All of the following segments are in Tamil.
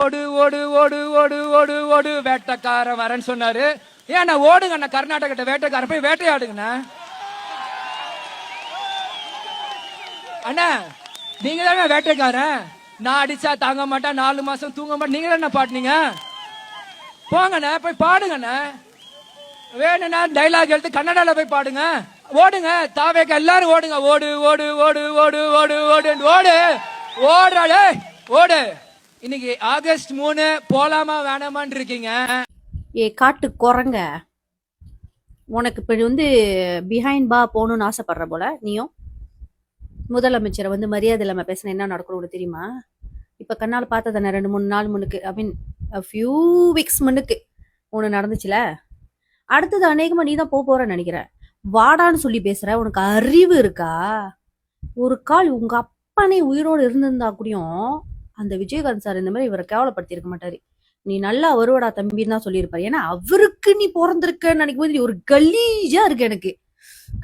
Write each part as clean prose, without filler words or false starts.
ஓடு ஓடு ஓடு ஓடு ஓடு ஓடு வேட்டைக்காரன் வரேன்னு சொன்னாரு. ஏன்னா ஓடுங்க அண்ணா, கர்நாடகத்தை வேட்டைக்காரன் போய் வேட்டையாடுங்கண்ணா. அண்ணா நீங்க தானே வேட்டைக்காரன். நான் அடிச்சா தாங்க மாட்டேன், 4 மாசம் தூங்க மாட்டேன், நீங்க தானே பாட்டுனீங்க. போங்கண்ணா போய் பாடுங்கண்ணா. வேணும்னா டைலாக் எடுத்து கன்னடால போய் பாடுங்க. ஓடுங்க தாவேக்க எல்லாரும் ஓடுங்க. ஓடு ஓடு ஓடு ஓடு ஓடு ஓடு ஓடு ஓடுறாடே ஓடு. இன்னைக்கு ஆகஸ்ட் 3 போலாமா வேணாமான்னு இருக்கீங்க. ஏ காட்டு குரங்க, உனக்கு இப்ப பிஹைண்ட் பா போகணும்னு ஆசைப்படுற போல. நீயும் முதலமைச்சரை மரியாதை இல்லாம பேசின என்ன நடக்கணும் தெரியுமா? இப்ப கண்ணால பார்த்ததானே 2-3 நாள் முன்னுக்கு, ஐ மீன் ஃபியூ வீக்ஸ் முன்னுக்கு ஒன்று நடந்துச்சுல. அடுத்தது அநேகமா நீ தான் போறன்னு நினைக்கிறேன். வாடான்னு சொல்லி பேசுற. உனக்கு அறிவு இருக்கா? ஒரு கால் உங்க அப்பனே உயிரோடு இருந்திருந்தா கூடயும் அந்த விஜயகாந்த் சார் இந்த மாதிரி இவரை கேவலப்படுத்தி இருக்க மாட்டாரு. நீ நல்லா வருவடா தம்பின்னு தான் சொல்லியிருப்பாரு. ஏன்னா அவருக்கு நீ பிறந்திருக்கன்னு நினைக்கும் போது நீ ஒரு கலீஜா இருக்கு. எனக்கு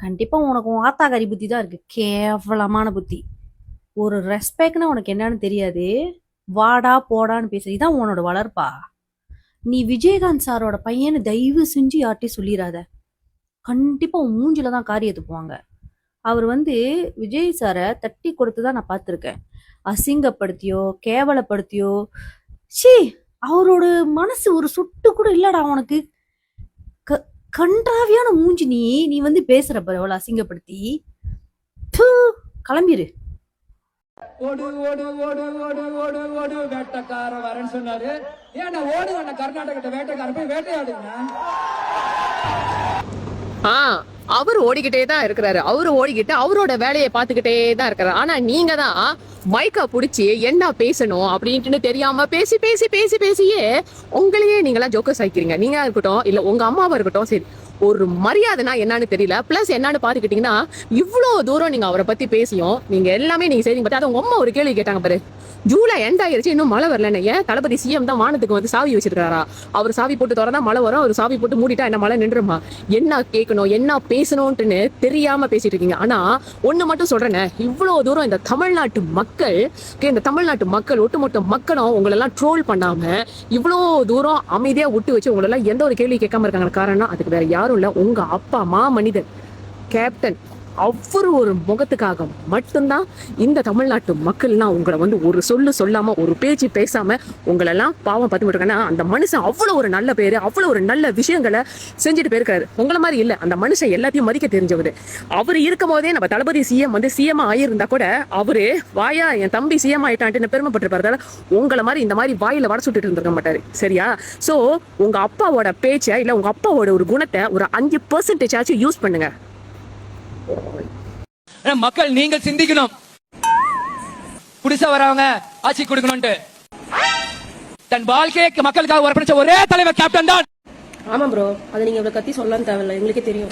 கண்டிப்பா உனக்கு ஆத்தாகாரி புத்தி தான் இருக்கு, கேவலமான புத்தி. ஒரு ரெஸ்பெக்ட்னா உனக்கு என்னன்னு தெரியாது. வாடா போடான்னு பேச, இதான் உன்னோட வளர்ப்பா. நீ விஜயகாந்த் சாரோட பையனு தயவு செஞ்சு யார்ட்டையும் சொல்லிடாத. கண்டிப்பா உன் மூஞ்சில தான் காரியத்து போவாங்க. அவர் விஜய் சாரை தட்டி கொடுத்துதான் நான் பார்த்துருக்கேன். அசிங்கப்படுத்தியோ கேவலப்படுத்தியோ சி, அவரோட மனசு ஒரு சொட்டு கூட இல்லடா உனக்கு. கன்றாவியான மூஞ்சி நீ பேசுற பாரு அவளை அசிங்கப்படுத்தி. கிளம்பிரு. ஓடு ஓடு ஓடு ஓடு ஓடு ஓடு வேட்டைக்காரன் வரேன்னு சொன்னாரு. ஏன்னா ஓடுங்க அண்ணா, கர்நாடகத்தை வேட்டைக்காரன் போய் வேட்டையாடுங்க. அவர் ஓடிக்கிட்டே தான் இருக்கிறாரு. அவரு ஓடிக்கிட்டு அவரோட வேலையை பார்த்துக்கிட்டே தான் இருக்கிறாரு. ஆனா நீங்க தான் மைக்கா புடிச்சு என்ன பேசணும் அப்படின்ட்டு தெரியாம பேசி பேசி பேசி பேசியே உங்களையே நீங்களா ஜோக்கர்ஸ் ஆயிக்கிறீங்க. நீங்க இருக்கட்டும் இல்ல உங்க அம்மாவா இருக்கட்டும், சரி ஒரு மரியாதைனா என்னன்னு தெரியல. பிளஸ் என்னன்னு பாத்துக்கிட்டீங்கன்னா, இவ்வளவு தூரம் நீங்க அவரை பத்தி பேசியும் நீங்க எல்லாமே நீங்க செய்றீங்க. பட் உங்க அம்மா ஒரு கேள்வி கேட்டாங்க பாரு, ஜூலை எண்ட் ஆயிருச்சு இன்னும் மழை வரலன்னு. ஏன் தளபதி சிஎம் தான் வானத்துக்கு சாவி வச்சிருக்காரா? அவர் சாவி போட்டு திறந்தா மழை வரும், அவர் சாவி போட்டு மூடிட்டா என்ன மழை நின்றுமா? என்ன கேட்கணும் என்ன பேசணும்னு தெரியாம பேசிட்டு இருக்கீங்க. ஆனா ஒண்ணு மட்டும் சொல்றேன்னு, இவ்வளவு தூரம் இந்த தமிழ்நாட்டு மக்கள் ஒட்டுமொத்த மக்களும் உங்களெல்லாம் ட்ரோல் பண்ணாம இவ்வளவு தூரம் அமைதியா விட்டு வச்சு உங்களெல்லாம் எந்த ஒரு கேள்வி கேட்காம இருக்காங்க. காரணம் அதுக்கு வேற யாரும் இல்ல, உங்க அப்பா மனிதன் கேப்டன். அவரு ஒரு முகத்துக்காக மட்டும்தான் இந்த தமிழ்நாட்டு மக்கள்லாம் உங்களை ஒரு சொல்லு சொல்லாம ஒரு பேச்சு பேசாம உங்களெல்லாம் பாவம் பார்த்து விட்டுருக்காங்க. அந்த மனுஷன் அவ்வளவு ஒரு நல்ல பேரு, அவ்வளவு ஒரு நல்ல விஷயங்களை செஞ்சுட்டு போயிருக்காரு. உங்களை மாதிரி இல்ல, அந்த மனுஷன் எல்லாத்தையும் மதிக்க தெரிஞ்சவரு. அவரு இருக்கும் போதே நம்ம தளபதி சிஎம் சிஎம் ஆயிருந்தா கூட அவரு வாயா என் தம்பி சிஎம் ஆயிட்டான்ட்டு பெருமைப்பட்டிருப்பாரு. உங்களை மாதிரி இந்த மாதிரி வாயில வட சுட்டுட்டு இருந்திருக்க மாட்டாரு. சரியா? சோ உங்க அப்பாவோட பேச்ச இல்ல உங்க அப்பாவோட ஒரு குணத்தை ஒரு 5% ஆச்சும் யூஸ் பண்ணுங்க. மக்கள் நீங்கள் சிந்திக்கணும். புதுசா வரவங்க ஆட்சி கொடுக்கணும்ட்டு தன் வாழ்க்கையை மக்களுக்காக உரைப்படைச்ச ஒரே தலைவர் கேப்டன் தான். ஆமா ப்ரோ, அது நீங்க இவ்வளவு கத்தி சொல்லலாம் தேவையில்ல, எங்களுக்கே தெரியும்.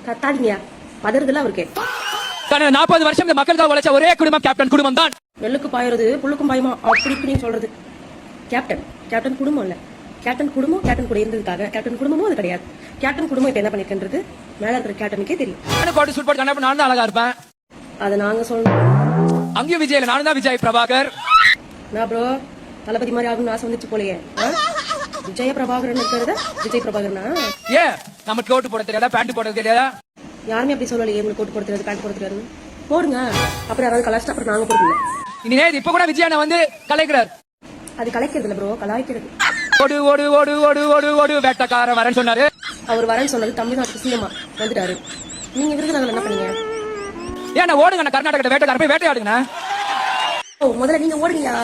கத்தாதீங்க, பதறதுல அவருக்கு 40 வருஷம் இந்த மக்களுக்காக உழைச்ச ஒரே குடும்பம் கேப்டன் குடும்பம் தான். நெல்லுக்கு பாயுறது புல்லுக்கும் பாயுமா அப்படி நீங்க சொல்றது. கேப்டன் குடும்பம் இல்ல, கேப்டன் குடும்பம் கேப்டன் கூட இருந்ததுக்காக கேப்டன் குடும்பமும் அது கிடையாது. கேப்டன் குடும்பம் இப்ப என்ன பண்ணிருக்கின்றது மேல இருக்கிற கேப்டனுக்கே தெரியும். நான் தான் அழகா இருப்பேன், அதை நாங்க சொல்லணும். அங்கேயும் விஜய், நானும் தான் விஜய் பிரபாகர். நான் ப்ரோ தளபதி மாதிரி ஆகணும்னு ஆசை வந்துச்சு போலயே. விஜய பிரபாகரன் இருக்கிறத விஜய் பிரபாகரனா? ஏன் நமக்கு கோட்டு போட தெரியாதா, பேண்ட் போட தெரியாதா? யாருமே அப்படி சொல்லலையே, உங்களுக்கு கோட்டு போட தெரியாது பேண்ட் போட தெரியாது. போடுங்க, அப்புறம் யாராவது கலாச்சிட்டா அப்புறம் நாங்க போடுங்க. இனிமே இப்ப கூட விஜய் கலைக்கிறார். அது கலைக்கிறது இல்ல ப்ரோ, கலாய்க்கிறது. ஓடு ஓடு ஓடு ஓடு ஓடு ஓடு வேட்டைக்காரன் வரேன்னு சொன்னாரு. அவர் வரேன்னு சொன்னது தமிழ்நாட்டுக்கு சிஎம்மா வந்துட்டாரு. நீங்க விருதுநகர் என்ன பண்ணீங்க? ஏன்னா ஓடுங்க கர்நாடகத்தை வேட்டைக்காரன் போய் வேட்டையாடுங்க. முதல்ல நீங்க ஓடுங்கயா.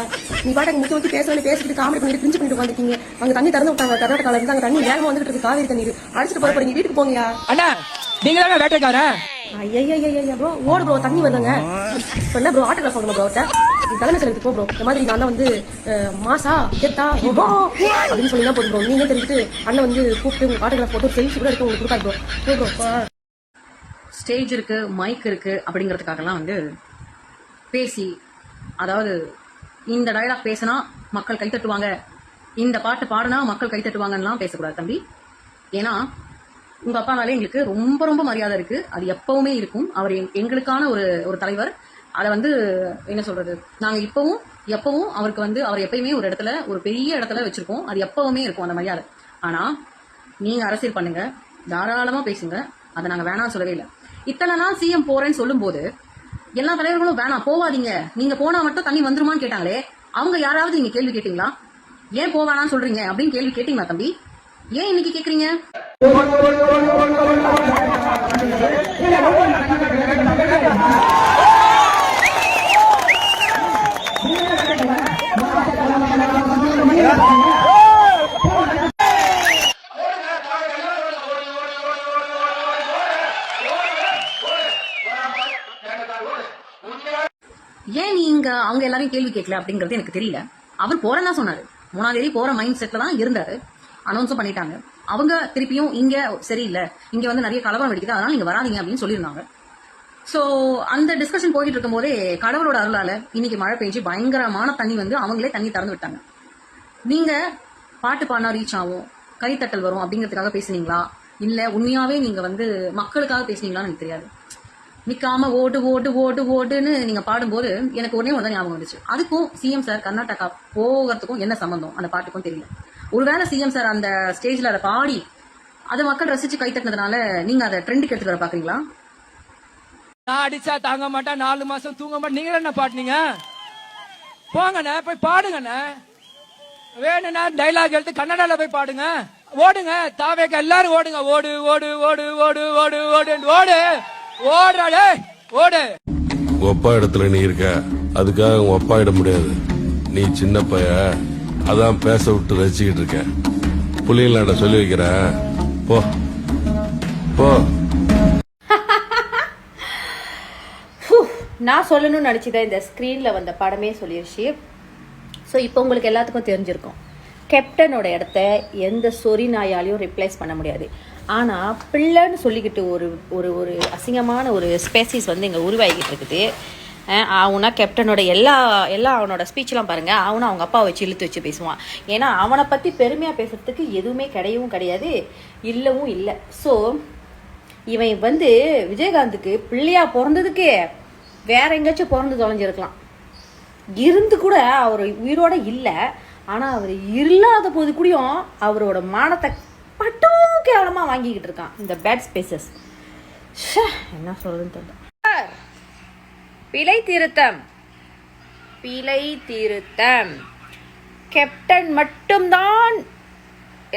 நீ பாட்டுக்கு முக்கியமத்தி பேசிட்டு காமெடி பண்ணிட்டு பிரிஞ்சு பண்ணிட்டு உட்காந்துருக்கீங்க. அங்க தண்ணி திறந்து விட்டாங்க, கர்நாடகால இருந்து அங்க தண்ணி வேகமா வந்துட்டு இருக்கு, காவேரி தண்ணீர் அடிச்சுட்டு போற போறீங்க. வீட்டுக்கு போங்கயா. அண்ணா நீங்க தானே வேட்டைக்காரன். ஐயா ப்ரோ ஓடு ப்ரோ, தண்ணி வருதுங்க. என்ன ப்ரோ ஆட்டோகிராஃப் வாங்கணும் ப்ரோ, தலைமை செலவுக்கு போ ப்ரோ. இந்த மாதிரி நான் தான் மாசா கெத்தா அப்படின்னு சொல்லி தான் போதும் ப்ரோ. நீங்க தெரிஞ்சுட்டு அண்ணன் கூப்பிட்டு உங்க ஆட்டோகிராஃப் போட்டு செல்ஃபி கூட எடுத்து உங்களுக்கு கொடுக்காது ப்ரோ. ப்ரோ ஸ்டேஜ் இருக்கு, மைக் இருக்கு அப்படிங்கறதுக்காகலாம் பேசி, அதாவது இந்த டயலாக் பேசினா மக்கள் கைத்தட்டுவாங்க, இந்த பாட்டு பாடினா மக்கள் கைத்தட்டுவாங்கலாம் பேசக்கூடாது தம்பி. ஏன்னா உங்க அப்பானாலே எங்களுக்கு ரொம்ப ரொம்ப மரியாதை இருக்கு, அது எப்பவுமே இருக்கும். அவர் எங்களுக்கான ஒரு தலைவர். அதை என்ன சொல்றது, நாங்க இப்பவும் எப்பவும் அவருக்கு வந்து அவர் எப்பயுமே ஒரு இடத்துல ஒரு பெரிய இடத்துல வச்சிருக்கோம். அது எப்பவுமே இருக்கும் அந்த மரியாதை. ஆனா நீங்க அரசியல் பண்ணுங்க, தாராளமா பேசுங்க, அதை நாங்க வேணாம் சொல்லவே இல்லை. இத்தனை நாள் சிஎம் போறேன்னு சொல்லும் போது எல்லா தலைவர்களும் வேணாம் போவாதீங்க, நீங்க போனா மட்டும் தண்ணி வந்துருமான்னு கேட்டாங்களே, அவங்க யாராவது நீங்க கேள்வி கேட்டீங்களா? ஏன் போவானான்னு சொல்றீங்க அப்படின்னு கேள்வி கேட்டீங்களா தம்பி? ஏன் இன்னைக்கு கேக்குறீங்க? ஏன் நீங்க அவங்க எல்லாரையும் கேள்வி கேட்கல அப்படிங்கறது எனக்கு தெரியல. அவர் போறேன்னா சொன்னாரு, 3ஆம் தேதி போற மைண்ட் செட்ல தான் இருந்தாரு. அனௌன்ஸும் பண்ணிட்டாங்க. அவங்க திருப்பியும் இங்க சரியில்லை, இங்க வந்து நிறைய கலவரம் வெடிக்குது, அதனால நீங்க வராதீங்க அப்படின்னு சொல்லியிருந்தாங்க. சோ அந்த டிஸ்கஷன் போயிட்டு இருக்கும் போதே கடவுளோட அருளால இன்னைக்கு மழை பெஞ்சு பயங்கரமான தண்ணி வந்து அவங்களே தண்ணி திறந்து விட்டாங்க. நீங்க பாட்டு பாடினா ரீச் ஆகும், கைத்தட்டல் வரும் அப்படிங்கிறதுக்காக பேசுனீங்களா, இல்ல உண்மையாவே நீங்க வந்து மக்களுக்காக பேசுனீங்களான்னு எனக்கு தெரியாது. நிக்காம ஓட்டு ஓட்டு ஓட்டு ஓட்டுன்னு நீங்க பாடும்போது எனக்கு ஒன்னே ஒன்று தான் ஞாபகம் வந்துச்சு. அதுக்கும் சிஎம் சார் கர்நாடகா போகிறதுக்கும் என்ன சம்பந்தம் அந்த பாட்டுக்கும் தெரியல. ஒருவேளை சிஎம் சார் அந்த ஸ்டேஜ்ல அதை பாடி அதை மக்கள் ரசிச்சு கைத்தட்டினதுனால நீங்க அதை ட்ரெண்டுக்கு எடுத்துட்டு வர பாக்குறீங்களா? நான் அடிச்சா தாங்க மாட்டேன், 4 மாசம் தூங்க மாட்டேன், நீங்க என்ன பாட்டுனீங்க? போங்கண்ணே போய் பாடுங்கண்ணே. வேணும்னா டைலாக் எடுத்து கன்னடால போய் பாடுங்க, ஓடுங்க, தாவேக்க எல்லாரும் ஓடுங்க, ஓடு ஓடு ஓடு ஓடு ஓடு ஓடு ஓடு ஓடுறாளே ஓடு. உங்க அப்பா இடத்துல நீ இருக்க, அதுக்காக உங்க அப்பா இட முடியாது. நீ சின்ன பைய, அதான் பேச விட்டு ரசிச்சுக்கிட்டு இருக்க. புள்ளிங்களாண்ட சொல்லி வைக்கிறேன், போ போ. நான் சொல்லணும்னு நினச்சிதான் இந்த ஸ்க்ரீனில் வந்த படமே சொல்லிடுச்சு. ஸோ இப்போ உங்களுக்கு எல்லாத்துக்கும் தெரிஞ்சிருக்கும், கேப்டனோட இடத்த எந்த சொறி நாயாலையும் ரிப்ளேஸ் பண்ண முடியாது. ஆனால் பிள்ளைன்னு சொல்லிக்கிட்டு ஒரு ஒரு ஒரு அசிங்கமான ஒரு ஸ்பேசிஸ் வந்து இங்கே உருவாகிக்கிட்டு இருக்குது. அவனா கேப்டனோட எல்லா அவனோட ஸ்பீச்லாம் பாருங்கள், அவனை அவங்க அப்பா வச்சு இழுத்து வச்சு பேசுவான். ஏன்னா அவனை பற்றி பெருமையாக பேசுறதுக்கு எதுவுமே கிடையாது, இல்லவும் இல்லை. ஸோ இவன் வந்து விஜயகாந்துக்கு பிள்ளையா பிறந்ததுக்கு வேற எங்கேயாச்சும் பிறந்து தொலைஞ்சிருக்கலாம், இருந்து கூட அவர் உயிரோட இல்லை. ஆனால் அவர் இல்லாத போது கூடயும் அவரோட மானத்தை பட்டும் கேவலமாக வாங்கிக்கிட்டு இருக்கான் இந்த பேட் ஸ்பேசஸ். என்ன சொல்றதுன்னு தெரியல. பிழை திருத்தம் கேப்டன் மட்டும்தான்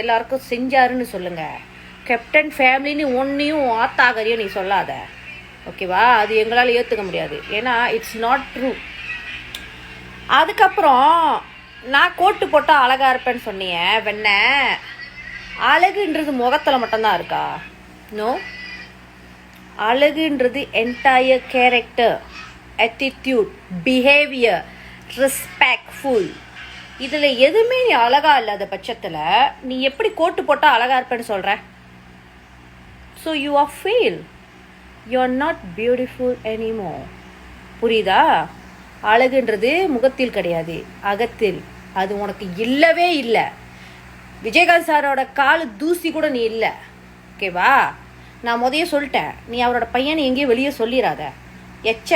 எல்லாருக்கும் செஞ்சாருன்னு சொல்லுங்க. கேப்டன் ஃபேமிலின்னு ஒன்னையும் ஆத்தாகரியும் நீ சொல்லாத, ஓகேவா? அது எங்களால் ஏற்றுக்க முடியாது, ஏன்னா இட்ஸ் நாட் ட்ரூ. அதுக்கப்புறம் நான் கோட்டு போட்டால் அழகா இருப்பேன்னு சொன்னீங்க. வெண்ண அழகுன்றது முகத்தில் மட்டும்தான் இருக்கா? நோ, அழகுன்றது entire character, attitude, behaviour, respectful. இதில் எதுவுமே நீ அழகா இல்லாத பட்சத்தில் நீ எப்படி கோட்டு போட்டால் அழகா இருப்பேன்னு சொல்கிற? So you are fail, you are not beautiful anymore. புரியுதா? அழகுன்றது முகத்தில் கிடையாது, அகத்தில். அது உனக்கு இல்லவே இல்லை. விஜயகாந்த் சாரோட காலு தூசி கூட நீ இல்லை, ஓகேவா? நான் முதைய சொல்லிட்டேன், நீ அவரோட பையனை எங்கேயும் வெளியே சொல்லிடாத.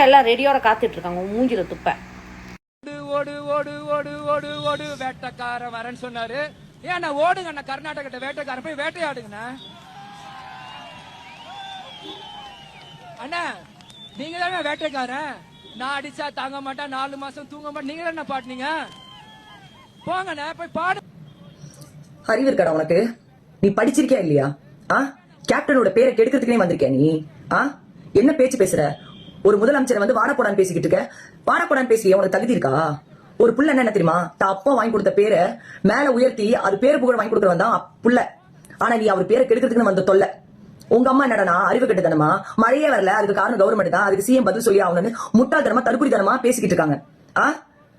எல்லாம் ரெடியோட காத்துட்டு இருக்காங்க மூஞ்சில துப்ப. ஓடு ஓடு ஓடு ஓடு ஓடு வேட்டைக்காரன் வரேன்னு சொன்னாரு. ஏன்னா ஓடுங்க, கர்நாடகத்தை வேட்டைக்காரன் போய் வேட்டையாடுங்கண்ணா. அண்ணா நீங்க தானே வேட்டைக்காரன், நான் அடிச்சா தாங்க மாட்டேன், 4 மாசம் தூங்க மாட்டேன், நீங்க என்ன பாட்டுனீங்க? போங்கண்ணே போய் பாடு. அறிவு இருக்காடா உனக்கு? நீ படிச்சிருக்கியா இல்லையா? கேப்டனோட பேரை கெடுக்கிறதுக்குனே வந்திருக்கியா நீ? என்ன பேச்சு பேசுற? ஒரு முதலமைச்சரை வந்து வாடப்போடான்னு பேசிக்கிட்டு இருக்க. வாடப்போடான்னு பேசுறியா? உனக்கு தகுதி இருக்கா? ஒரு புள்ள என்ன தெரியுமா? அப்பா வாங்கி கொடுத்த பேரை மேல உயர்த்தி அது பேரு புகழ் வாங்கி கொடுக்கறவன் தான் புள்ள. ஆனா நீ அவர் பேரை கெடுக்கிறதுக்குன்னு வந்த தொல்லை. உங்க அம்மா என்னடா அறிவு கட்டுத்தனமா, மழையே வரல அதுக்கு காரணம் கவர்மெண்ட் தான், அதுக்கு சிஎம் பதில் சொல்லி ஆகணும்னு முட்டாள்தனமா தடுப்புரித்தனமா பேசிக்கிட்டு இருக்காங்க.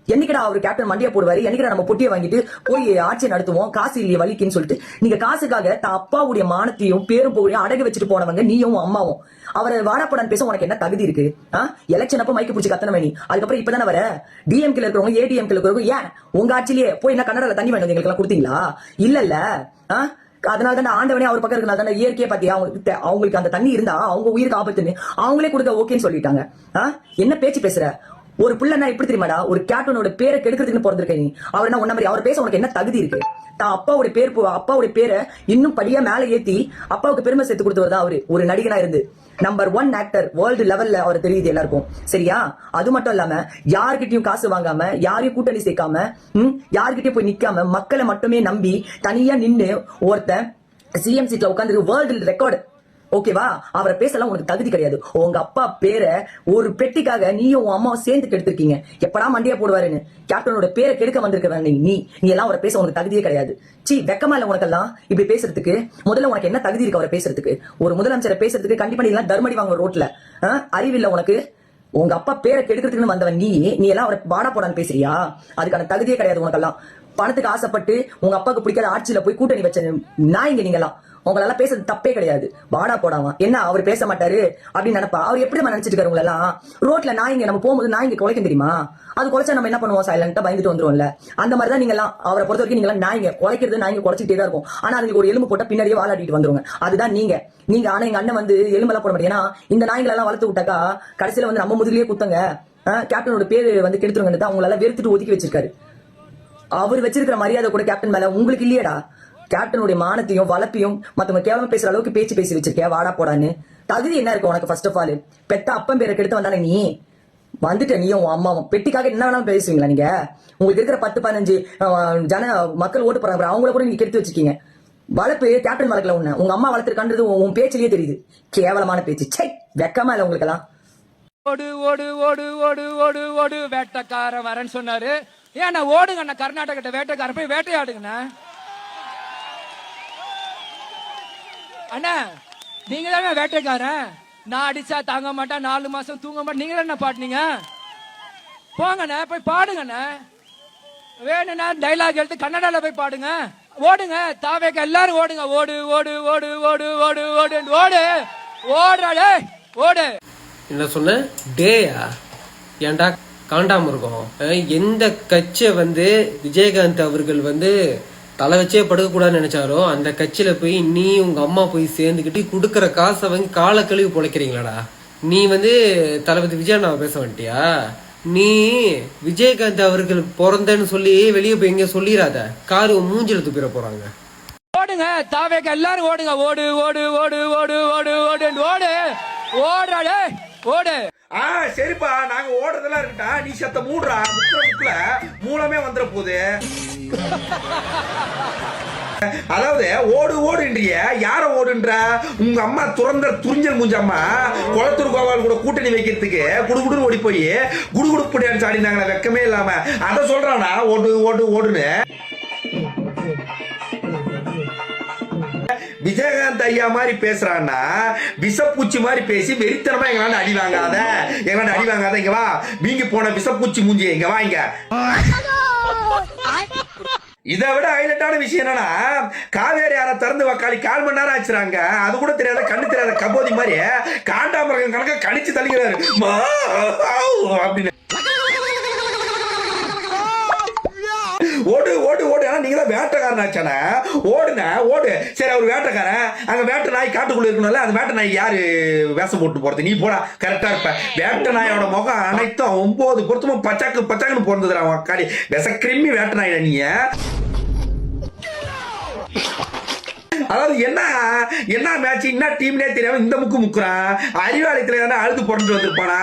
என்னைக்கடா அவர் கேப்டன் மண்டியா போடுவாரு? என்னைக்கடா நம்ம பொட்டியை வாங்கிட்டு போய் ஆட்சியை நடத்துவோம், காசு இல்லையே வலிக்குன்னு சொல்லிட்டு நீங்க காசுக்காக அப்பாவுடைய மானத்தையும் பேரும் புகழையும் அடகு வச்சுட்டு போனவங்க நீயும் அம்மாவும். அவரை வாடப்படான்னு பேச உனக்கு என்ன தகுதி இருக்கு? எலெக்ஷன் அப்ப மைக்கு பிடிச்சி கத்தன வேணி. அதுக்கப்புறம் இப்பதானே வர டிஎம்கே இருக்கிறவங்க ஏடிஎம்கே இருக்கிறவங்க ஏன் உங்க ஆட்சிலேயே போய் என்ன கன்னடால தண்ணி வேணும் எங்களுக்கு எல்லாம் கொடுத்தீங்களா? இல்ல அதனால தான் ஆண்டவனே அவர் பக்கம் இருக்கனால தான் இயற்கையை பாத்தியா அவங்களுக்கு அந்த தண்ணி இருந்தா அவங்க உயிருக்கு ஆபத்துன்னு அவங்களே கொடுக்க ஓகேன்னு சொல்லிட்டாங்க. என்ன பேச்சு பேசுற? ஒரு பிள்ளைனா எப்படி தெரியுமாடா, ஒரு கேப்டனோட பேரை கெடுக்கிறதுக்கு பிறந்திருக்க நீ. அவர் என்ன ஒன்ன மாதிரி அவர் பேச உனக்கு என்ன தகுதி இருக்கு? தான் அப்பாவுடைய பேரை இன்னும் படியா மேல ஏத்தி அப்பாவுக்கு பெருமை சேர்த்து கொடுத்தவர் தான் அவரு. ஒரு நடிகனா இருந்து நம்பர் 1 ஆக்டர் வேர்ல்டு லெவல்ல அவர் தெரியுது எல்லாருக்கும். சரியா? அது மட்டும் இல்லாம யார்கிட்டயும் காசு வாங்காம, யாரையும் கூட்டணி சேர்க்காம, யார்கிட்டயும் போய் நிக்காம, மக்களை மட்டுமே நம்பி தனியா நின்னு ஒருத்தன் சிஎம் சீட்ல உட்கார்ந்து வேர்ல்டு ரெக்கார்டு. ஓகேவா? அவரை பேசலாம் உனக்கு தகுதி கிடையாது. உங்க அப்பா பேரை ஒரு பெட்டிக்காக நீயும் உன் அம்மாவும் சேர்ந்து கெடுத்திருக்கீங்க. எப்படா மண்டியா போடுவாருன்னு கேப்டனோட பேரை கெடுக்க வந்திருக்க நீ எல்லாம் அவரை பேச உனக்கு தகுதியே கிடையாது. வெக்கமா இல்ல உனக்கெல்லாம் இப்படி பேசுறதுக்கு? முதல்ல உனக்கு என்ன தகுதி இருக்கு அவரை பேசுறதுக்கு? ஒரு முதலமைச்சரை பேசுறதுக்கு கண்டிப்பா நீ எல்லாம் தர்மடி வாங்க ரோட்ல. அறிவில்லை உனக்கு? உங்க அப்பா பேரை கெடுக்கிறதுக்குன்னு வந்தவன் நீ எல்லாம் அவரை வாடா போடான்னு பேசுறியா? அதுக்கான தகுதியே கிடையாது உனக்கெல்லாம். பணத்துக்கு ஆசைப்பட்டு உங்க அப்பாவுக்கு பிடிக்காத ஆட்சியில போய் கூட்டணி வச்ச நாய்ங்க நீங்கெல்லாம். உங்களால பேசுறது தப்பே கிடையாது. வாடா போடாமா என்ன அவர் பேச மாட்டாரு அப்படின்னு நினைப்பா. அவர் எப்படி நினைச்சிட்டு இருக்காரு உங்களெல்லாம்? ரோட்ல நாய்ங்க நம்ம போகும்போது நாய்ங்க குலைக்கும் தெரியுமா? அது குலைச்சா நம்ம என்ன பண்ணுவோம்? சைலண்டா பயந்துட்டு வந்துருவோம்ல. அந்த மாதிரிதான் நீங்க எல்லாம் அவரை பொறுத்த வரைக்கும் நீங்க நாய்ங்க குலைக்கிறது, நாய்ங்க குலைச்சிட்டே தான் இருக்கும். ஆனா அதுக்கு ஒரு எலும்பு போட்டா பின்னாடியே வாழாட்டிட்டு வந்துருங்க. அதுதான் நீங்க. ஆனா எங்க அண்ணன் வந்து எலும்பெல்லாம் போட மாட்டேன். ஏன்னா இந்த நாய்களை எல்லாம் வளர்த்து விட்டாக்கா கடைசியில வந்து நம்ம முதுகிலேயே குத்தங்க. கேப்டனோட பேரு வந்து கெடுத்துருங்க அவங்களால வெறுத்துட்டு ஒதுக்கி வச்சிருக்காரு. அவர் வச்சிருக்கிற மரியாதை கூட கேப்டன் மேல உங்களுக்கு இல்லையடா. கேப்டனுடைய மானத்தையும் வளர்ப்பையும் மத்தவங்க கேவலமா பேசுற அளவுக்கு பேசி வச்சிருக்கேன். வாடா போடான்னு தகுதி என்ன இருக்கு உனக்கு? ஃபர்ஸ்ட் ஆஃப் ஆல் பெத்த அப்பன் பேரை கெடுத்து வந்தானே நீ வந்துட்ட. நீயும் உன் அம்மாவும் பெட்டிக்காக என்ன வேணாலும் பேசுவீங்களா நீங்க? உங்களுக்கு இருக்கிற 10-15 மக்கள் ஓட்டு போறாங்க, அவங்கள கூட நீங்க கெடுத்து வச்சிருக்கீங்க. வளர்ப்பு கேப்டன் வளர்க்கல உன்ன, உங்க அம்மா வளர்த்துருக்கான்றது உன் பேச்சிலேயே தெரியுது. கேவலமான பேச்சு. வெக்கமா இல்ல உங்களுக்கு எல்லாம்? ஓடு ஓடு ஓடு ஓடு ஓடு ஓடு வேட்டைக்கார வரேன்னு சொன்னாரு. ஏன்னா ஓடுங்க கர்நாடகத்தை வேட்டைக்கார போய் வேட்டையாடுங்கண்ணா. அண்ணா நீங்க தானே வேட்டைக்காரன். நான் அடிச்சா தாங்க மாட்டேன், 4 மாசம் தூங்க மாட்டேன். நீங்க தானே பாட்டுனீங்க. போங்கண்ணா போய் பாடுங்கண்ணா. வேணும்னா டைலாக் எடுத்து கன்னடால போய் பாடுங்க. ஓடுங்க தாவேக்க எல்லாரும் ஓடுங்க. ஓடு ஓடு ஓடு ஓடு ஓடு ஓடு ஓடு ஓடுறாடே ஓடு. என்ன சொன்ன? டேயா? ஏன்டா காண்டாம இருக்கும்? எந்த கட்சியை வந்து விஜயகாந்த் அவர்கள் வந்து தலை வச்சே படுக்கக்கூடாதுன்னு நினைச்சாரோ அந்த கட்சியில போய் நீ உங்க அம்மா போய் சேர்ந்துக்கிட்டு கொடுக்கற காசை வாங்கி காலை கழுவி பொழைக்கிறீங்களாடா. நீ வந்து தளபதி விஜயண்ணாவை பேச வந்துட்டியா? நீ விஜயகாந்த் அவர்கள் பிறந்தன்னு சொல்லி வெளியே போய் எங்க சொல்லிடாத, காரு மூஞ்சில துப்பிட போறாங்க. ஓடுங்க தாவேக்க எல்லாரும் ஓடுங்க. ஓடு ஓடு ஓடு ஓடு ஓடு ஓடு ஓடு ஓடுறாடே ஓடு. சரிப்பா, நாங்க ஓடுறதெல்லாம் இருக்கட்டா, நீ செத்த மூடுறா. முக்குல மூலமே வந்துட போகுது. அதாவது ஓடு ஓடுன்றிய யார ஓடுன்ற? உங்க அம்மா துறிஞ்சல் மூஞ்சம்மா குளத்தூர் கோபால் கூட கூட்டணி வைக்கிறதுக்கு குடுகுடுன்னு ஓடி போய் குடுகுடுப்பு டான்ஸ் ஆடினாங்களே வெக்கமே இல்லாம. அத சொல்றானா ஓடு ஓடு ஓடுன்னு? விஜயகாந்த் ஐயா மாதிரி பேசுறான்னா விஷப்பூச்சி மாதிரி பேசி வெறித்தனமா எங்களால அடி வாங்காத. இங்க வா, வீங்கி போன விஷப்பூச்சி மூஞ்சி, இங்க வா. இங்க இதை விட ஹைலைட்டான விஷயம் என்னன்னா, காவேரி ஆற திறந்து வக்காளி 1/4 மணி நேரம் ஆச்சுறாங்க. அது கூட தெரியாத கண்ணு தெரியாத கபோதி மாதிரி காண்டாமிருகம் கணக்க கணிச்சு தள்ளிக்கிறாரு அப்படின்னு. ஓடு ஓடு ஓடு. நீங்க தான் வேட்டைக்காரனாச்சானே. ஓடுன ஓடு. சரி, அவர் வேட்டைக்காரன். அங்க வேட்டை நாய் காட்டுக்குள்ள இருக்கணும்ல, அந்த வேட்டை நாய் யாரு வேஷம் போட்டு போறது? நீ போடா, கரெக்டா இருப்ப. வேட்டை நாயோட முகம் அனைத்தும் 9 பொருத்தமும் பச்சாக்குன்னு பிறந்ததுடா காடி. விச கிருமி வேட்டை நாய் நீ. அதாவது என்ன மேட்ச் என்ன டீம்னே தெரியாம இந்த முக்குறான். அறிவாலயத்துல அழுது புரண்டு வந்திருப்பானா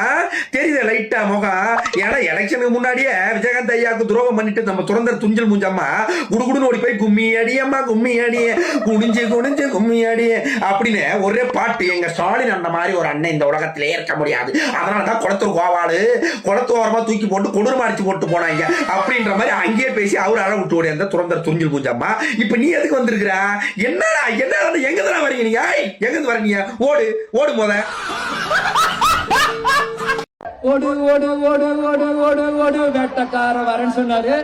தெரியுது லைட்டா முகம். ஏன்னா எலெக்ஷனுக்கு முன்னாடியே விஜயகாந்த் ஐயாவுக்கு துரோகம் பண்ணிட்டு நம்ம துறந்த துஞ்சல் மூஞ்சம்மா குடுகுடுன்னு ஓடி போய் கும்மி அடியம்மா கும்மி அடிய குனிஞ்சு கும்மி அடிய அப்படின்னு ஒரே பாட்டு. எங்க ஸ்டாலின் அந்த மாதிரி ஒரு அண்ணன் இந்த உலகத்திலே இருக்க முடியாது, அதனாலதான் குளத்தூர் கோவாலு குளத்தோரமா தூக்கி போட்டு கொடூரமா அடிச்சு போட்டு போனாங்க அப்படின்ற மாதிரி அங்கேயே பேசி அவர் அழ விட்டு ஓடி அந்த துறந்த துஞ்சல் மூஞ்சம்மா. இப்ப நீ எதுக்கு வந்திருக்கிற? என்ன எங்க வரீங்க நீங்க? எங்க வரீங்க? ஓடு ஓடு போத ஓடு ஓடு ஓடு ஓடு ஓடு ஓடு வேட்டைக்கார வரேன்னு சொன்னாரு.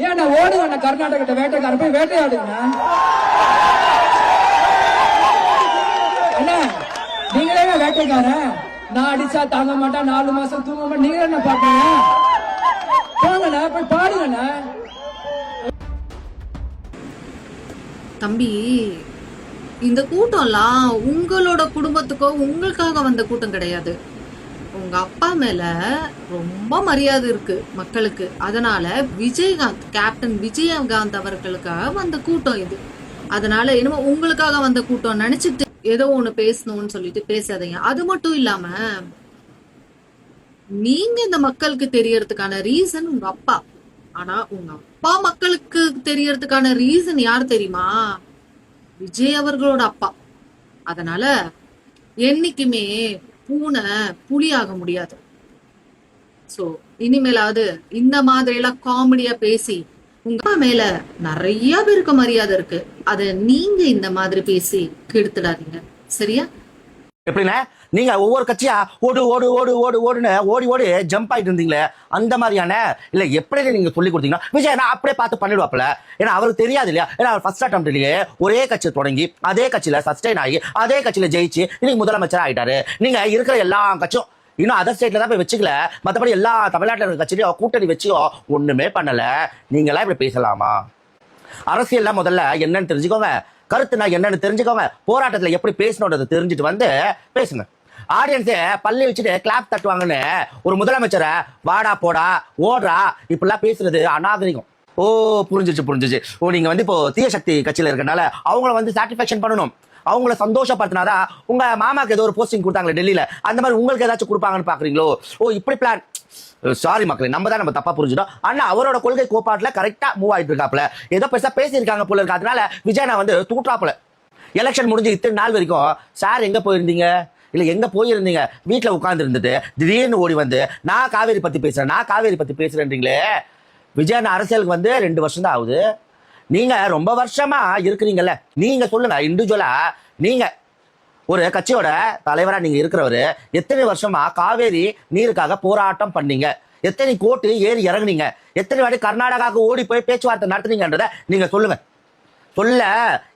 ஏன்னா ஓடுங்க கர்நாடகத்தை வேட்டைக்கார போய் வேட்டையாடுங்க. அண்ணா நீங்களே வேட்டைக்காரன். நான் அடிச்சா தாங்க மாட்டேன், 4 மாசம் தூங்க மாட்டேன். நீங்க என்ன பாப்பீங்க? போங்கண்ணா போய் பாடுங்கண்ணா. தம்பி, இந்த கூட்டம்லாம் உங்களோட குடும்பத்துக்கோ உங்களுக்காக வந்த கூட்டம் கிடையாது. உங்க உங்க அப்பா மேல ரொம்ப மரியாதை இருக்கு மக்களுக்கு. அதனால விஜயகாந்த், கேப்டன் விஜயகாந்த் அவர்களுக்காக வந்த கூட்டம் இது. அதனால என்னமோ உங்களுக்காக வந்த கூட்டம் நினைச்சிட்டு ஏதோ ஒண்ணு பேசணும்னு சொல்லிட்டு பேசாதீங்க. அது மட்டும் இல்லாம நீங்க இந்த மக்களுக்கு தெரியறதுக்கான ரீசன் உங்க அப்பா. ஆனா உங்க அப்பா மக்களுக்கு தெரியறதுக்கான ரீசன் யார் தெரியுமா? விஜய் அவர்களோட அப்பா. அதனால என்னைக்குமே பூனை புலியாக முடியாது. சோ இனிமேலாவது இந்த மாதிரி எல்லாம் காமெடியா பேசி உங்க அப்பா மேல நிறைய பேருக்கு மரியாதை இருக்கு, அத நீங்க இந்த மாதிரி பேசி கெடுத்துடாதீங்க, சரியா? எப்படின்னா நீங்க ஒவ்வொரு கட்சியா ஓடு ஓடு ஓடு ஓடு ஓடுன்னு ஓடி ஓடி ஜம்ப் ஆயிட்டு இருந்தீங்களே, அந்த மாதிரியான இல்ல எப்படி நீங்க சொல்லி கொடுத்தீங்கன்னா விஜய் நான் அப்படியே பார்த்து பண்ணிடுவாப்ல. ஏன்னா அவருக்கு தெரியாது இல்லையா, ஏன்னா அவர் ஃபர்ஸ்ட் அட்டம்ப்ட்லயே ஒரே கட்சியை தொடங்கி அதே கட்சியில சஸ்டைன் ஆகி அதே கட்சியில ஜெயிச்சு இன்னைக்கு முதலமைச்சர் ஆயிட்டாரு. நீங்க இருக்கிற எல்லா கட்சியும் இன்னும் அதர் ஸ்டேட்ல தான் போய் வச்சுக்கல, மற்றபடி எல்லா தமிழ்நாட்டில் இருக்கிற கட்சியிலையும் கூட்டணி வச்சியோ ஒண்ணுமே பண்ணல. நீங்களா இப்படி பேசலாமா? அரசியல்ல முதல்ல என்னன்னு தெரிஞ்சுக்கோங்க, கருத்துனா என்னன்னு தெரிஞ்சுக்கோங்க, போராட்டத்துல எப்படி பேசணுன்றதை தெரிஞ்சுட்டு வந்து பேசுங்க. ஆடியன்ஸே பள்ளி வச்சுட்டு கிளாப் தட்டுவாங்கன்னு ஒரு முதலமைச்சரை வாடா போடா ஓடுறா இப்படிலாம் பேசுறது அநாகரிகம். ஓ புரிஞ்சிச்சு. ஓ நீங்க வந்து இப்போ தீய சக்தி கட்சியில இருக்கனால அவங்கள வந்து சாட்டிஸ்பாக்சன் பண்ணணும், அவங்கள சந்தோஷப்படுத்தினாதான் உங்க மாமாக்கு ஏதோ ஒரு போஸ்டிங் கொடுத்தாங்களே டெல்லியில, அந்த மாதிரி உங்களுக்கு ஏதாச்சும் கொடுப்பாங்கன்னு பாக்குறீங்களோ? ஓ இப்படி பிளான். சாரி மக்களே, நம்ம தப்பா புரிஞ்சுட்டோம். ஆனா அவரோட கொள்கை கோட்பாட்டுல கரெக்டா மூவ் ஆயிட்டு இருக்காப்ல, ஏதோ பெருசா பேசியிருக்காங்க போல இருக்கு. அதனால விஜய் நான் வந்து தூட்டாப்புல. எலெக்ஷன் முடிஞ்சு இத்தனை நாள் வரைக்கும் சார் எங்க போயிருந்தீங்க, இல்ல எங்க போயிருந்தீங்க, வீட்டுல உட்கார்ந்து இருந்துட்டு திடீர்னு ஓடி வந்து நான் காவேரி பத்தி பேசுறேன்றீங்களே. விஜய் அரசியலுக்கு வந்து 2 வருஷம் தான் ஆகுது. நீங்க ரொம்ப வருஷமா இருக்கிறீங்கல்ல, நீங்க சொல்லுங்க இண்டிவிஜுவலா, நீங்க ஒரு கட்சியோட தலைவரா நீங்க இருக்கிறவரு எத்தனை வருஷமா காவேரி நீருக்காக போராட்டம் பண்ணீங்க, எத்தனை கோர்ட்டு ஏறி இறங்குனீங்க, எத்தனை வாட்டி கர்நாடகாவுக்கு ஓடி போய் பேச்சுவார்த்தை நடத்துனீங்கன்றத நீங்க சொல்லுங்க. சொல்ல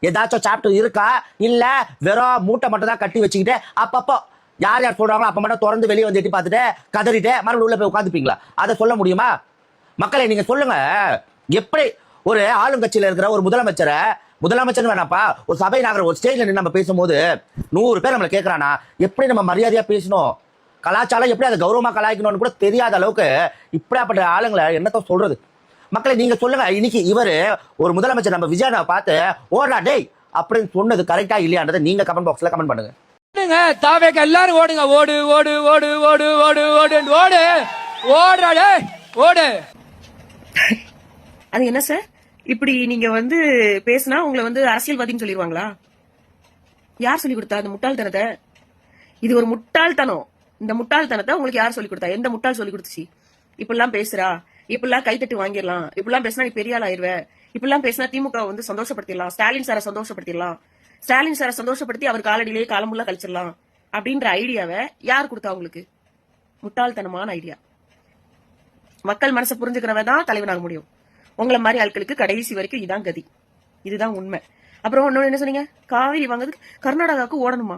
ஏதாச்சும் சாப்டர் இருக்கா, இல்ல வெறும் மூட்டை மட்டும் தான் கட்டி வச்சுக்கிட்டு அப்பப்போ யார் யார் சொல்றாங்களோ அப்ப மட்டும் திறந்து வெளியே வந்து எட்டி பார்த்துட்டு கதறிட்டு மறுபடியும் உள்ள போய் உட்காந்துப்பீங்களா? அதை சொல்ல முடியுமா? மக்களை நீங்க சொல்லுங்க. எப்படி ஒரு ஆளுங்கட்சியில இருக்கிற ஒரு முதலமைச்சர் வேணாப்பா, ஒரு சபை நகர ஒரு ஸ்டேஜ்ல நின்று நம்ம பேசும்போது 100 பேர் நம்மளை கேட்கறானா எப்படி நம்ம மரியாதையா பேசணும், கலாச்சாரம் எப்படி அதை கௌரவமா கலாய்க்கணும்னு கூட தெரியாத அளவுக்கு இப்படியாப்பட்ட ஆளுங்களை என்னத்த சொல்றது? மக்களை நீங்க சொல்லுங்க. இன்னைக்கு இவரு ஒரு முதலமைச்சர் நம்ம விஜயனை பார்த்து ஓடா டேய் அப்படின்னு சொன்னது கரெக்டா இல்லையான்றதை நீங்க கமெண்ட் பாக்ஸ்ல கமெண்ட் பண்ணுங்க. தாவேக்க எல்லாரும் ஓடுங்க, ஓடு ஓடு ஓடு ஓடு ஓடு ஓடு ஓடு ஓடுறாடே ஓடு. அது என்ன சார் இப்படி நீங்க வந்து பேசினா உங்களை வந்து அரசியல்வாதின்னு சொல்லிடுவாங்களா? யார் சொல்லி கொடுத்தா அந்த முட்டாள்தனத்தை? இது ஒரு முட்டாள்தனம். இந்த முட்டாள்தனத்தை உங்களுக்கு யார் சொல்லி கொடுத்தா? எந்த முட்டாள் சொல்லி கொடுத்துச்சு? இப்படிலாம் பேசுறா, இப்படிலாம் கைத்தட்டு வாங்கிடலாம், இப்படிலாம் பேசினா நீ பெரிய ஆள் ஆயிருவேன், இப்படிலாம் பேசினா திமுக வந்து சந்தோஷப்படுத்திடலாம், ஸ்டாலின் சாரை சந்தோஷப்படுத்திடலாம், ஸ்டாலின் சாரை சந்தோஷப்படுத்தி அவர் காலடியிலேயே காலமுள்ள கழிச்சிடலாம் அப்படின்ற ஐடியாவை யார் கொடுத்தா உங்களுக்கு? முட்டாள்தனமான ஐடியா. மக்கள் மனசை புரிஞ்சுக்கிறவன் தான் தலைவனாக முடியும். உங்களை மாதிரி ஆட்களுக்கு கடைசி வரைக்கும் இதான் கதி, இதுதான் உண்மை. அப்புறம் இன்னொன்னு என்ன சொன்னீங்க, காவிரி வாங்குறதுக்கு கர்நாடகாவுக்கு ஓடணுமா?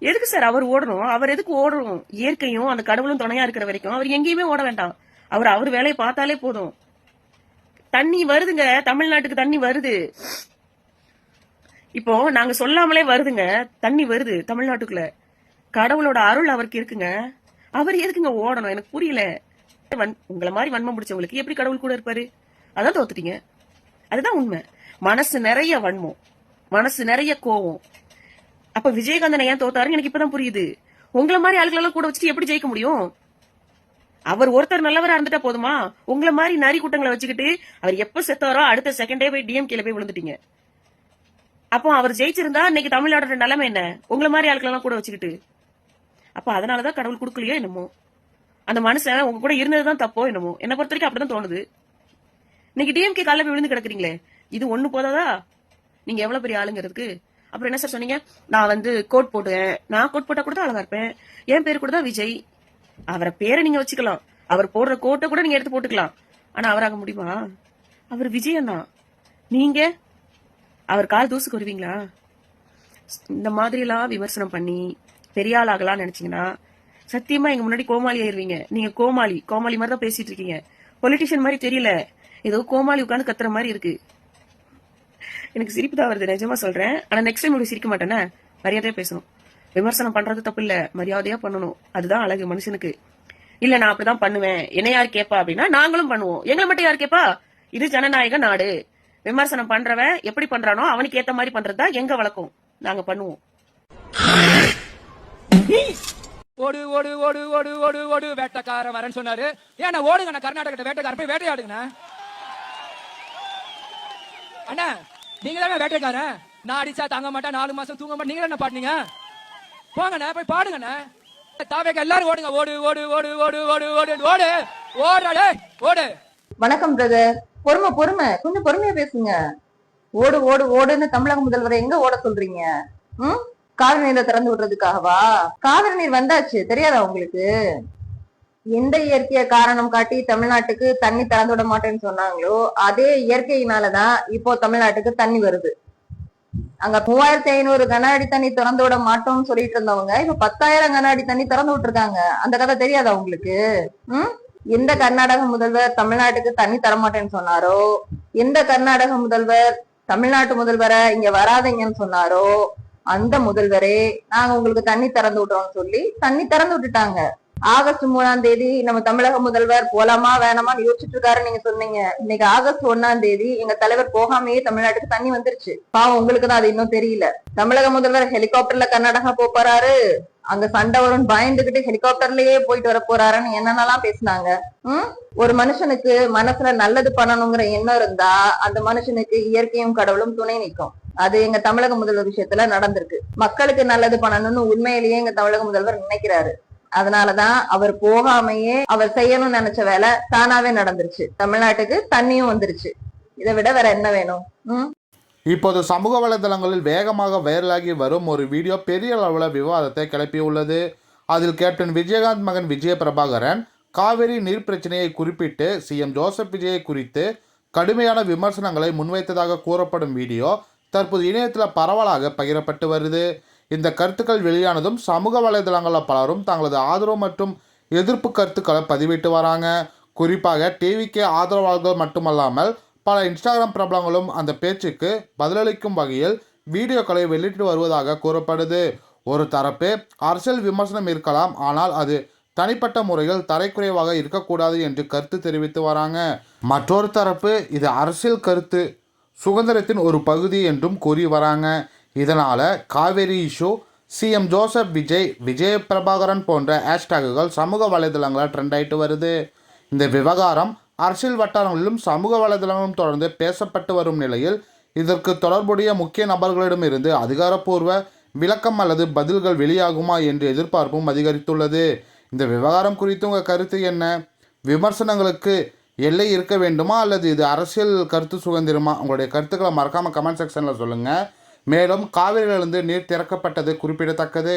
எதுக்கு சார் அவர் ஓடணும்? அவர் எதுக்கு ஓடணும்? இயற்கையும் அந்த கடவுளும் துணையா இருக்கிற வரைக்கும் அவர் எங்கேயுமே ஓட வேண்டாம். அவர் வேலையை பார்த்தாலே போதும். தண்ணி வருதுங்க, தமிழ்நாட்டுக்கு தண்ணி வருது. இப்போ நாங்க சொல்லாமலே வருதுங்க, தண்ணி வருது தமிழ்நாட்டுக்குள்ள. கடவுளோட அருள் அவருக்கு இருக்குங்க. அவர் எதுக்குங்க ஓடணும்? எனக்கு புரியல. உங்களை மாதிரி வன்மம் பிடிச்சவங்களுக்கு எப்படி கடவுள் கூட இருப்பாரு? அதான் தோத்துட்டீங்க. அதுதான் உண்மை. மனசு நிறைய வன்மம், மனசு நிறைய கோவம். அப்ப விஜயகாந்தனை ஏன் தோத்தாருன்னு எனக்கு இப்பதான் புரியுது. உங்களை மாதிரி ஆளுகளெல்லாம் கூட வச்சுட்டு எப்படி ஜெயிக்க முடியும்? அவர் ஒருத்தர் நல்லவரா இருந்துட்டா போதுமா? உங்களை மாதிரி நரி கூட்டங்களை வச்சுக்கிட்டு அவர் எப்ப செத்தாரோ அடுத்த செகண்டே போய் டிஎம்கேல போய் விழுந்துட்டீங்க. அப்போ அவர் ஜெயிச்சிருந்தா இன்னைக்கு தமிழ்நாட்டோட நிலைமை என்ன? உங்களை மாதிரி ஆளுகளெல்லாம் கூட வச்சுக்கிட்டு. அப்ப அதனாலதான் கடவுள் கொடுக்கலையோ என்னமோ. அந்த மனுஷன் உங்க கூட இருந்ததுதான் தப்போ என்னமோ. என்ன பொறுத்த வரைக்கும் அப்படிதான் தோணுது. இன்னைக்கு டிஎம்கே காலைல போய் விழுந்து கிடக்குறீங்களே, இது ஒண்ணு போதாதா? நீங்க எவ்வளவு பெரிய ஆளுங்கிறதுக்கு? அப்புறம் என்ன சார் சொன்னீங்க, நான் வந்து கோட் போடுவேன், நான் கோட் போட்டா கூட தான் அழகா இருப்பேன், என் பேர் கூட தான் விஜய். அவரை பேரை நீங்க வச்சுக்கலாம், அவர் போடுற கோட்டை கூட நீங்க எடுத்து போட்டுக்கலாம். ஆனா அவராக முடியுமா? அவர் விஜயன் தான். நீங்க அவர் கால் தூசுக்கு வருவீங்களா? இந்த மாதிரி எல்லாம் விமர்சனம் பண்ணி பெரிய ஆள் ஆகலாம்னு நினைச்சீங்கன்னா சத்தியமா எங்க முன்னாடி கோமாளி ஆயிருவீங்க. நீங்க கோமாளி மாதிரி தான் பேசிட்டு இருக்கீங்க. பொலிட்டிஷியன் மாதிரி தெரியல, ஏதோ கோமாளி உட்காந்து கத்துற மாதிரி இருக்கு. எனக்கு சிரிப்பு தான் வருது, நிஜமா சொல்றேன். ஆனா நெக்ஸ்ட் டைம் இப்படி சிரிக்க மாட்டேன்னா மரியாதையா பேசணும். விமர்சனம் பண்றது தப்பு இல்ல, மரியாதையா பண்ணணும், அதுதான் அழகு மனுஷனுக்கு. இல்ல நான் அப்படிதான் பண்ணுவேன், என்ன யார் கேப்பா அப்படின்னா நாங்களும் பண்ணுவோம். எங்களை மட்டும் யார் கேப்பா? இது ஜனநாயக நாடு. விமர்சனம் பண்றவன் எப்படி பண்றானோ அவனுக்கு ஏத்த மாதிரி பண்றதுதான் எங்க வழக்கம், நாங்க பண்ணுவோம். ஓடு ஓடு ஓடு ஓடு ஓடு ஓடு வேட்டைக்காரன் வரேன்னு சொன்னாரு. ஏன்னா ஓடுங்கண்ணா, கர்நாடகத்தை வேட்டைக்காரன் போய் வேட்டையாடுங்கண்ணா. அண்ணா நீங்க தானே வேட்டைக்காரன், நான் அடிச்சா தாங்க மாட்டேன், 4 மாசம் தூங்க மாட்டேன், நீங்க என்ன பாடுனீங்க? போங்கண்ணா போய் பாடுங்கண்ணா. தாவேக எல்லாரும் ஓடுங்க, ஓடு ஓடு ஓடு ஓடு ஓடு ஓடு ஓடு ஓடாடே ஓடு. வணக்கம் பிரதர், பொறுமை கொஞ்சம் பொறுமையா பேசுங்க. ஓடு ஓடு ஓடுன்னு தமிழக முதல்வரை எங்க ஓட சொல்றீங்க? காவிரி நீரை திறந்து விடுறதுக்காகவா? காவிரி நீர் வந்தாச்சு, தெரியாதா உங்களுக்கு? எந்த இயற்கைய காரணம் காட்டி தமிழ்நாட்டுக்கு தண்ணி திறந்து விட மாட்டேன்னு சொன்னாங்களோ அதே இயற்கையினாலதான் இப்போ தமிழ்நாட்டுக்கு தண்ணி வருது. அங்க 3500 கன அடி தண்ணி திறந்து விட மாட்டோம்னு சொல்லிட்டு இருந்தவங்க இப்ப 10,000 கன அடி தண்ணி திறந்து விட்டுருக்காங்க. அந்த கதை தெரியாதா உங்களுக்கு? எந்த கர்நாடக முதல்வர் தமிழ்நாட்டுக்கு தண்ணி தரமாட்டேன்னு சொன்னாரோ, எந்த கர்நாடக முதல்வர் தமிழ்நாட்டு முதல்வரை இங்க வராதீங்கன்னு சொன்னாரோ, அந்த முதல்வரே நாங்க உங்களுக்கு தண்ணி திறந்து விடுறோம்னு சொல்லி தண்ணி திறந்து விட்டுட்டாங்க. ஆகஸ்ட் 3ஆம் தேதி நம்ம தமிழக முதல்வர் போலாமா வேணாமான்னு யோசிச்சுட்டு இருக்காரு நீங்க சொன்னீங்க. இன்னைக்கு ஆகஸ்ட் 1ஆம் தேதி எங்க தலைவர் போகாமையே தமிழ்நாட்டுக்கு தண்ணி வந்துருச்சு. பாவம் உங்களுக்கு தான் அது இன்னும் தெரியல. தமிழக முதல்வர் ஹெலிகாப்டர்ல கர்நாடகா போறாரு, அங்க சண்டை வரும்னு பயந்துகிட்டு ஹெலிகாப்டர்லயே போயிட்டு வர போறாருன்னு என்னென்னலாம் பேசினாங்க. ஒரு மனுஷனுக்கு மனசுல நல்லது பண்ணணுங்கிற எண்ணம் இருந்தா அந்த மனுஷனுக்கு இயற்கையும் கடவுளும் துணை நிற்கும். அது எங்க தமிழக முதல்வர் விஷயத்துல நடந்திருக்கு. மக்களுக்கு நல்லது பண்ணணும்னு உண்மையிலேயே எங்க தமிழக முதல்வர் நினைக்கிறாரு. அதனாலதான் அவர் போகாமையே அவர் செய்யணும்னு நினைச்ச வேலை தானாவே நடந்துருச்சு. தமிழ்நாட்டுக்கு தண்ணியும் வந்துருச்சு. இதை விட வேற என்ன வேணும்? இப்போது சமூக வலைதளங்களில் வேகமாக வைரலாகி வரும் ஒரு வீடியோ பெரிய அளவில் விவாதத்தை கிளப்பியுள்ளது. அதில் கேப்டன் விஜயகாந்த் மகன் விஜய பிரபாகரன் காவிரி நீர் பிரச்சனையை குறிப்பிட்டு சிஎம் ஜோசப் விஜயை குறித்து கடுமையான விமர்சனங்களை முன்வைத்ததாக கூறப்படும் வீடியோ தற்போது இணையத்தில் பரவலாக பகிரப்பட்டு வருது. இந்த கருத்துக்கள் வெளியானதும் சமூக வலைதளங்களில் பலரும் தங்களது ஆதரவு மற்றும் எதிர்ப்பு கருத்துக்களை பதிவிட்டு வராங்க. குறிப்பாக டிவிக்கு ஆதரவாளர்கள் மட்டுமல்லாமல் பல இன்ஸ்டாகிராம் பிரபலங்களும் அந்த பேச்சுக்கு பதிலளிக்கும் வகையில் வீடியோக்களை வெளியிட்டு வருவதாக கூறப்படுது. ஒரு தரப்பு அரசியல் விமர்சனம் இருக்கலாம், ஆனால் அது தனிப்பட்ட முறையில் தரைக்குறைவாக இருக்கக்கூடாது என்று கருத்து தெரிவித்து வராங்க. மற்றொரு தரப்பு இது அரசியல் கருத்து சுதந்திரத்தின் ஒரு பகுதி என்றும் கூறி வராங்க. இதனால் Kaveri issue, CM Joseph Vijay, Vijaya Prabhakaran போன்ற ஹேஷ்டேக்குகள் சமூக வலைதளங்களில் ட்ரெண்ட் ஆகிட்டு வருது. இந்த விவகாரம் அரசியல் வட்டாரங்களிலும் சமூக வலைதளங்களும் தொடர்ந்து பேசப்பட்டு வரும் நிலையில் இதற்கு தொடர்புடைய முக்கிய நபர்களிடமிருந்து அதிகாரப்பூர்வ விளக்கம் அல்லது பதில்கள் வெளியாகுமா என்ற எதிர்பார்ப்பும் அதிகரித்துள்ளது. இந்த விவகாரம் குறித்து உங்கள் கருத்து என்ன? விமர்சனங்களுக்கு எல்லை இருக்க வேண்டுமா அல்லது இது அரசியல் கருத்து சுதந்திரமா? உங்களுடைய கருத்துக்களை மறக்காமல் கமெண்ட் செக்ஷனில் சொல்லுங்கள். மேலும் காவிரியிலிருந்து நீர் திறக்கப்பட்டது குறிப்பிடத்தக்கது.